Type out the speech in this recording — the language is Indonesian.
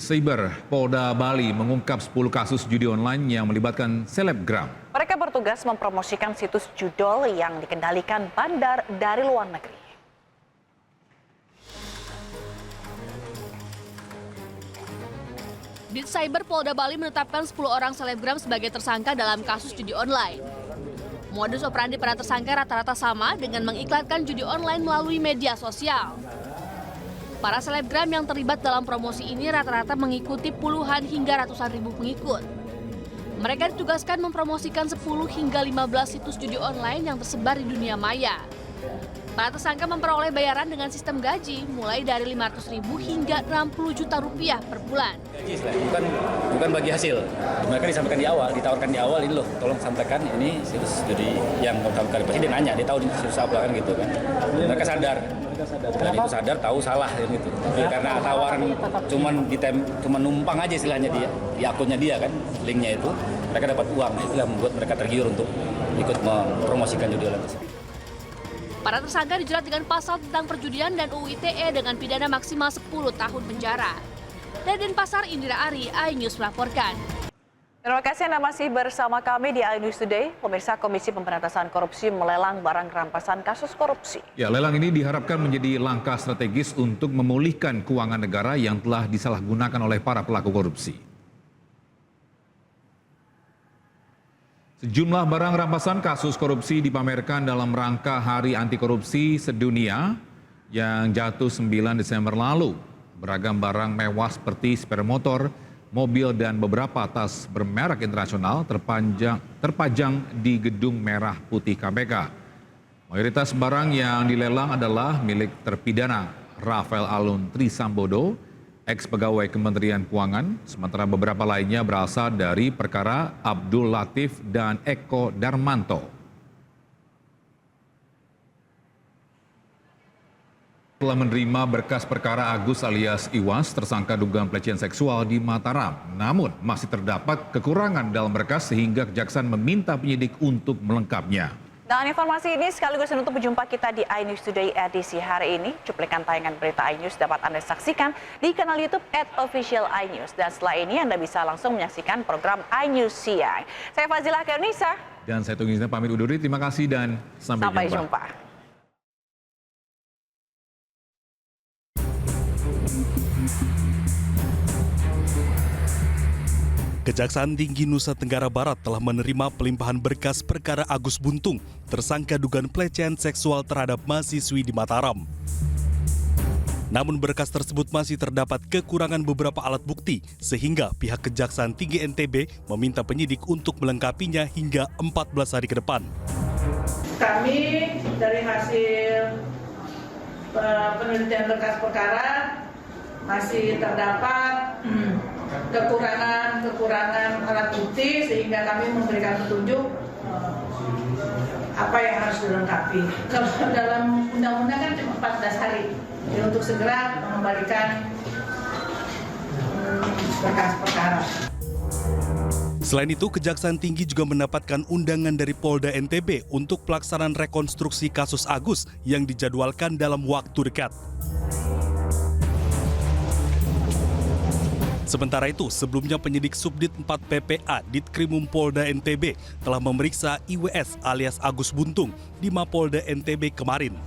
Cyber Polda Bali mengungkap 10 kasus judi online yang melibatkan selebgram. Mereka bertugas mempromosikan situs judol yang dikendalikan bandar dari luar negeri. Dit Cyber Polda Bali menetapkan 10 orang selebgram sebagai tersangka dalam kasus judi online. Modus operandi para tersangka rata-rata sama dengan mengiklankan judi online melalui media sosial. Para selebgram yang terlibat dalam promosi ini rata-rata mengikuti puluhan hingga ratusan ribu pengikut. Mereka ditugaskan mempromosikan 10 hingga 15 situs judi online yang tersebar di dunia maya. Para tersangka memperoleh bayaran dengan sistem gaji mulai dari Rp500.000 hingga Rp60 juta per bulan. Gaji bukan bagi hasil. Mereka disampaikan di awal, ditawarkan di awal, ini loh, tolong sampaikan ini situs judi yang pertama kali. Pasti dia nanya, dia tahu situs apa kan gitu kan. Mereka sadar. Dan itu sadar tahu salah gitu. Tapi karena tawaran cuman numpang aja istilahnya dia di akunnya dia kan, linknya itu mereka dapat uang. Itu yang membuat mereka tergiur untuk ikut mempromosikan judi online tersebut. Para tersangka dijerat dengan pasal tentang perjudian dan UU ITE dengan pidana maksimal 10 tahun penjara. Dari Denpasar, Indira Ari, iNews melaporkan. Terima kasih Anda masih bersama kami di iNews Today. Pemirsa Komisi Pemberantasan Korupsi melelang barang rampasan kasus korupsi. Ya, lelang ini diharapkan menjadi langkah strategis untuk memulihkan keuangan negara yang telah disalahgunakan oleh para pelaku korupsi. Sejumlah barang rampasan kasus korupsi dipamerkan dalam rangka Hari Anti Korupsi Sedunia yang jatuh 9 Desember lalu. Beragam barang mewah seperti sepeda motor, mobil dan beberapa tas bermerek internasional terpajang di Gedung Merah Putih KPK. Mayoritas barang yang dilelang adalah milik terpidana Rafael Alun Trisambodo, ex-pegawai Kementerian Keuangan, sementara beberapa lainnya berasal dari perkara Abdul Latif dan Eko Darmanto. Telah menerima berkas perkara Agus alias Iwas, tersangka dugaan pelecehan seksual di Mataram. Namun masih terdapat kekurangan dalam berkas sehingga Kejaksaan meminta penyidik untuk melengkapnya. Dan informasi ini sekaligus menutup jumpa kita di iNews Today edisi hari ini. Cuplikan tayangan berita iNews dapat Anda saksikan di kanal YouTube @official iNews. Dan setelah ini Anda bisa langsung menyaksikan program iNews Siang. Saya Fazila Kernisa. Dan saya Tunggu pamit undur diri. Terima kasih dan sampai jumpa. Kejaksaan Tinggi Nusa Tenggara Barat telah menerima pelimpahan berkas perkara Agus Buntung, tersangka dugaan pelecehan seksual terhadap mahasiswi di Mataram. Namun berkas tersebut masih terdapat kekurangan beberapa alat bukti, sehingga pihak Kejaksaan Tinggi NTB meminta penyidik untuk melengkapinya hingga 14 hari ke depan. Kami dari hasil penelitian berkas perkara masih terdapat kekurangan alat bukti sehingga kami memberikan petunjuk apa yang harus dilengkapi. Kalau dalam undang-undang kan cuma 14 hari. Jadi untuk segera mengembalikan berkas perkara. Selain itu, Kejaksaan Tinggi juga mendapatkan undangan dari Polda NTB untuk pelaksanaan rekonstruksi kasus Agus yang dijadwalkan dalam waktu dekat. Sementara itu, sebelumnya penyidik Subdit 4 PPA Ditkrimum Polda NTB telah memeriksa IWS alias Agus Buntung di Mapolda NTB kemarin.